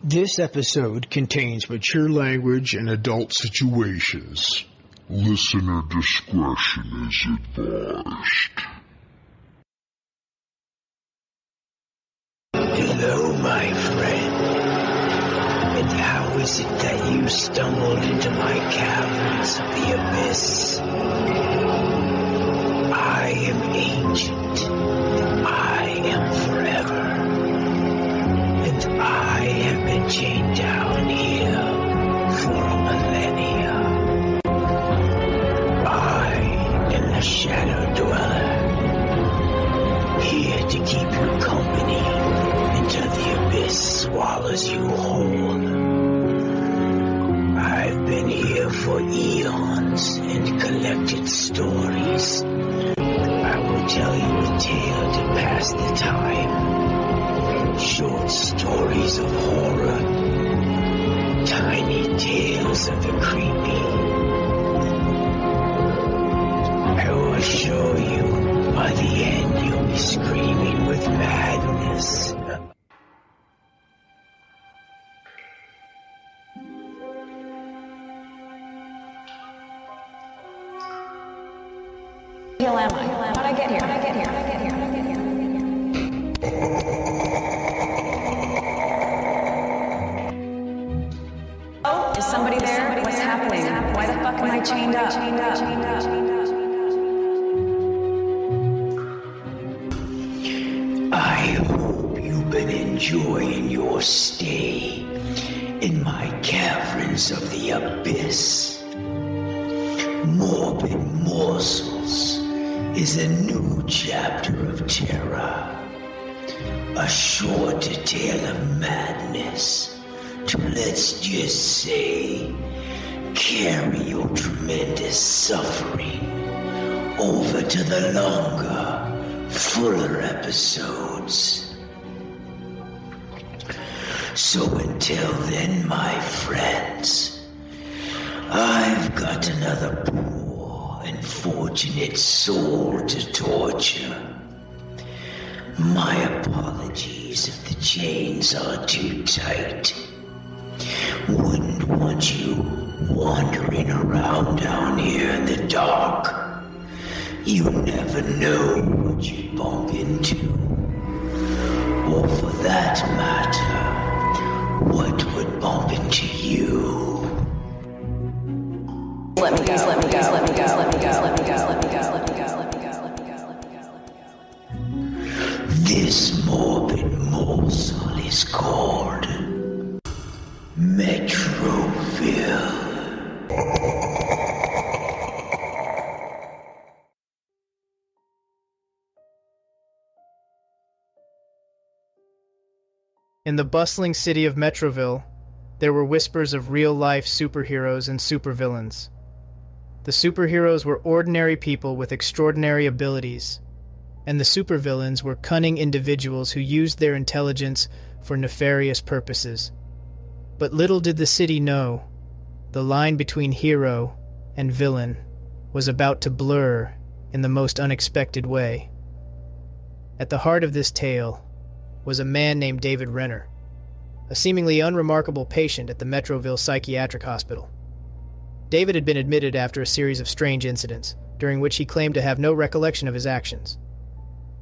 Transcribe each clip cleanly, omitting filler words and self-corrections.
This episode contains mature language and adult situations. Listener discretion is advised. Hello, my friend. And how is it that you stumbled into my caverns of the abyss? I am ancient. I am forever. And I have been chained down here for a millennia. I am the Shadow Dweller, here to keep you company until the abyss swallows you whole. I've been here for eons and collected stories. I will tell you a tale to pass the time. Short stories of horror, tiny tales of the creepy. I will show you, by the end you'll be screaming with madness. How'd I get here? Oh, is somebody there? What's happening? Why the fuck am I chained up? I hope you've been enjoying your stay in my caverns of the abyss. Morbid Morsels is a new chapter of terror. A short tale of madness to, let's just say, carry your tremendous suffering over to the longer, fuller episodes. So until then, my friends, I've got another poor, unfortunate soul to torture. My apologies if the chains are too tight. Wouldn't want you wandering around down here in the dark. You never know what you bump into. Or for that matter, what would bump into you. Let me go. This morbid morsel is called Metroville. In the bustling city of Metroville, there were whispers of real-life superheroes and supervillains. The superheroes were ordinary people with extraordinary abilities, and the supervillains were cunning individuals who used their intelligence for nefarious purposes. But little did the city know, the line between hero and villain was about to blur in the most unexpected way. At the heart of this tale was a man named David Renner, a seemingly unremarkable patient at the Metroville Psychiatric Hospital. David had been admitted after a series of strange incidents, during which he claimed to have no recollection of his actions.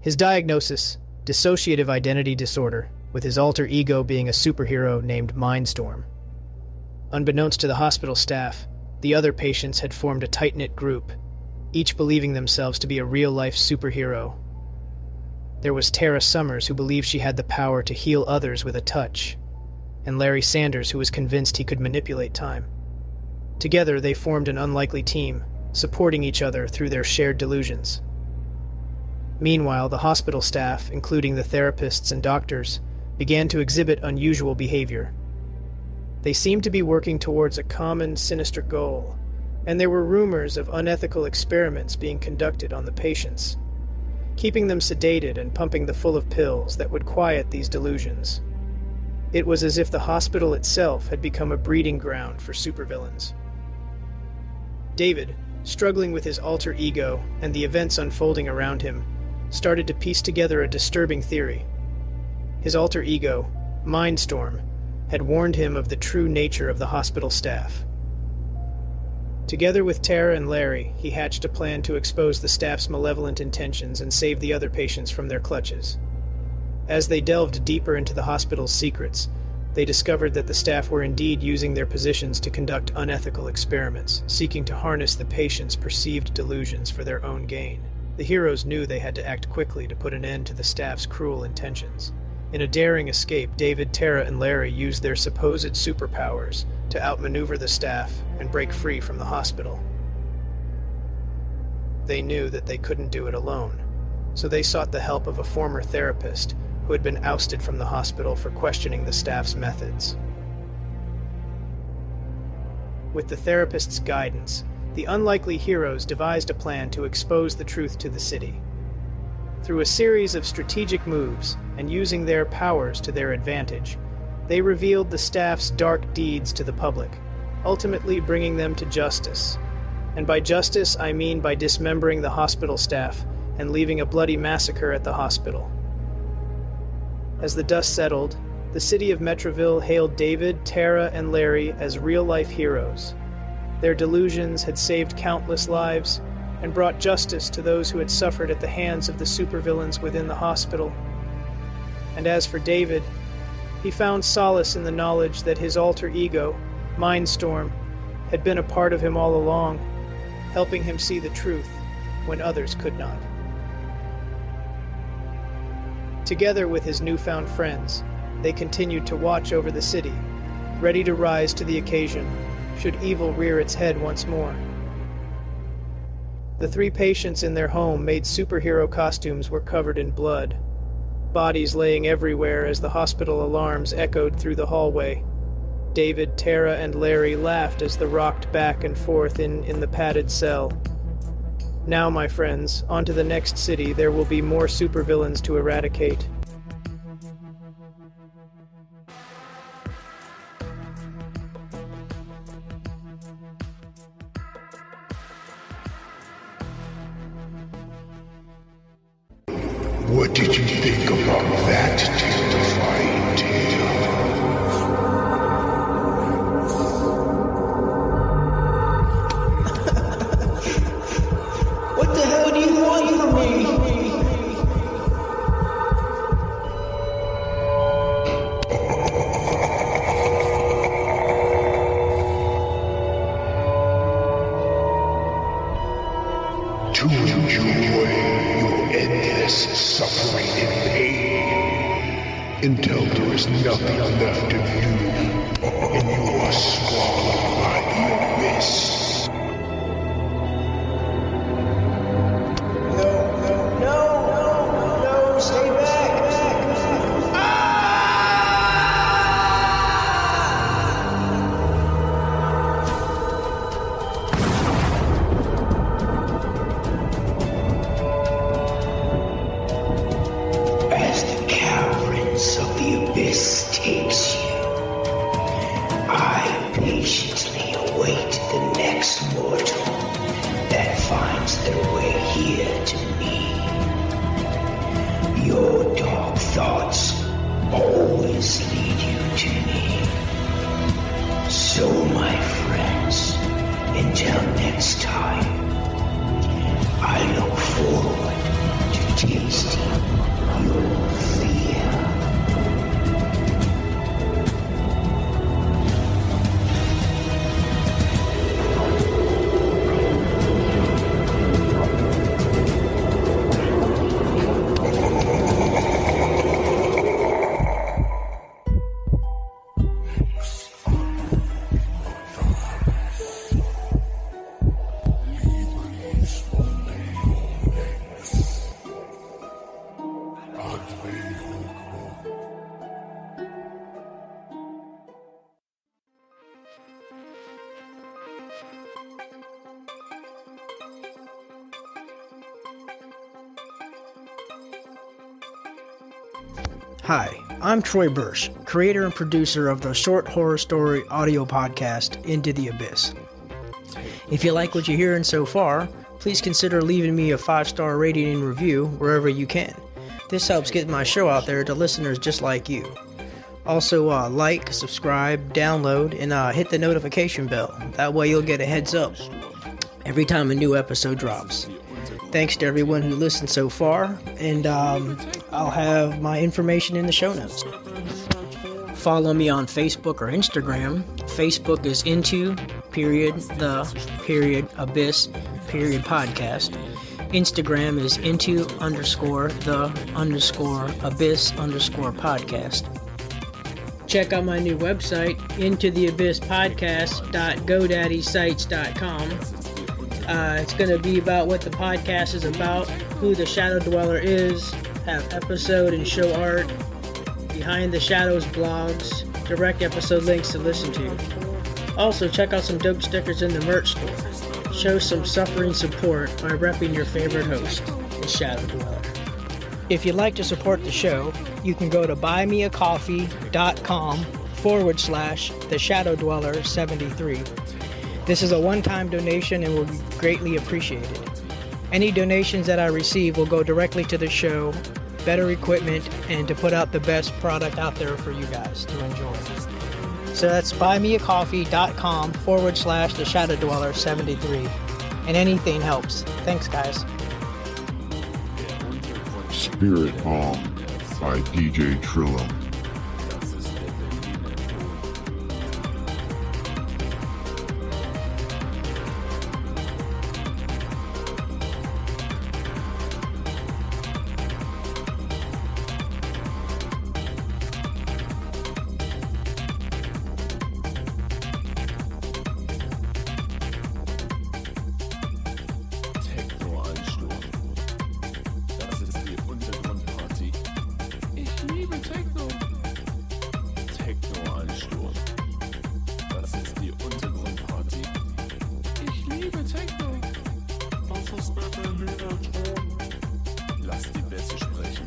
His diagnosis, dissociative identity disorder, with his alter ego being a superhero named Mindstorm. Unbeknownst to the hospital staff, the other patients had formed a tight-knit group, each believing themselves to be a real-life superhero. There was Tara Summers, who believed she had the power to heal others with a touch, and Larry Sanders, who was convinced he could manipulate time. Together, they formed an unlikely team, supporting each other through their shared delusions. Meanwhile, the hospital staff, including the therapists and doctors, began to exhibit unusual behavior. They seemed to be working towards a common, sinister goal, and there were rumors of unethical experiments being conducted on the patients, keeping them sedated and pumping them full of pills that would quiet these delusions. It was as if the hospital itself had become a breeding ground for supervillains. David, struggling with his alter ego and the events unfolding around him, started to piece together a disturbing theory. His alter ego, Mindstorm, had warned him of the true nature of the hospital staff. Together with Tara and Larry, he hatched a plan to expose the staff's malevolent intentions and save the other patients from their clutches. As they delved deeper into the hospital's secrets, they discovered that the staff were indeed using their positions to conduct unethical experiments, seeking to harness the patients' perceived delusions for their own gain. The heroes knew they had to act quickly to put an end to the staff's cruel intentions. In a daring escape, David, Tara, and Larry used their supposed superpowers to outmaneuver the staff and break free from the hospital. They knew that they couldn't do it alone, so they sought the help of a former therapist who had been ousted from the hospital for questioning the staff's methods. With the therapist's guidance, the unlikely heroes devised a plan to expose the truth to the city. Through a series of strategic moves and using their powers to their advantage, they revealed the staff's dark deeds to the public, ultimately bringing them to justice. And by justice, I mean by dismembering the hospital staff and leaving a bloody massacre at the hospital. As the dust settled, the city of Metroville hailed David, Tara, and Larry as real-life heroes. Their delusions had saved countless lives and brought justice to those who had suffered at the hands of the supervillains within the hospital. And as for David, he found solace in the knowledge that his alter ego, Mindstorm, had been a part of him all along, helping him see the truth when others could not. Together with his newfound friends, they continued to watch over the city, ready to rise to the occasion should evil rear its head once more. The three patients in their home made superhero costumes were covered in blood, bodies laying everywhere as the hospital alarms echoed through the hallway. David, Tara, and Larry laughed as they rocked back and forth in the padded cell. Now, my friends, on to the next city. There will be more supervillains to eradicate. What did you think about that terrifying tale? What the hell do you want from me? To enjoy your endless suffering and pain until there is nothing left of you and you are swallowed by the abyss. No, stay back. As the caverns of the abyss takes you, I patiently await the next mortal that finds their way here to me. Your dark thoughts always lead you to me. So, my friends, until next time, I look forward to tasting your fear. Hi, I'm Troy Bursch, creator and producer of the short horror story audio podcast, Into the Abyss. If you like what you're hearing so far, please consider leaving me a 5-star rating and review wherever you can. This helps get my show out there to listeners just like you. Also, like, subscribe, download, and hit the notification bell. That way you'll get a heads up every time a new episode drops. Thanks to everyone who listened so far, and I'll have my information in the show notes. Follow me on Facebook or Instagram. Facebook is into_the_abyss_podcast. Instagram is into_the_abyss_podcast. Check out my new website, intotheabysspodcast.godaddysite.com. It's going to be about what the podcast is about, who the Shadow Dweller is, have episode and show art, Behind the Shadows blogs, direct episode links to listen to. Also, check out some dope stickers in the merch store. Show some suffering support by repping your favorite host, the Shadow Dweller. If you'd like to support the show, you can go to buymeacoffee.com/the Shadow Dweller 73. This is a one-time donation and will be greatly appreciated. Any donations that I receive will go directly to the show, better equipment, and to put out the best product out there for you guys to enjoy. So that's buymeacoffee.com/the Shadow Dweller 73. And anything helps. Thanks, guys. Spirit Bomb by DJ Trillo. Lass die Bässe sprechen.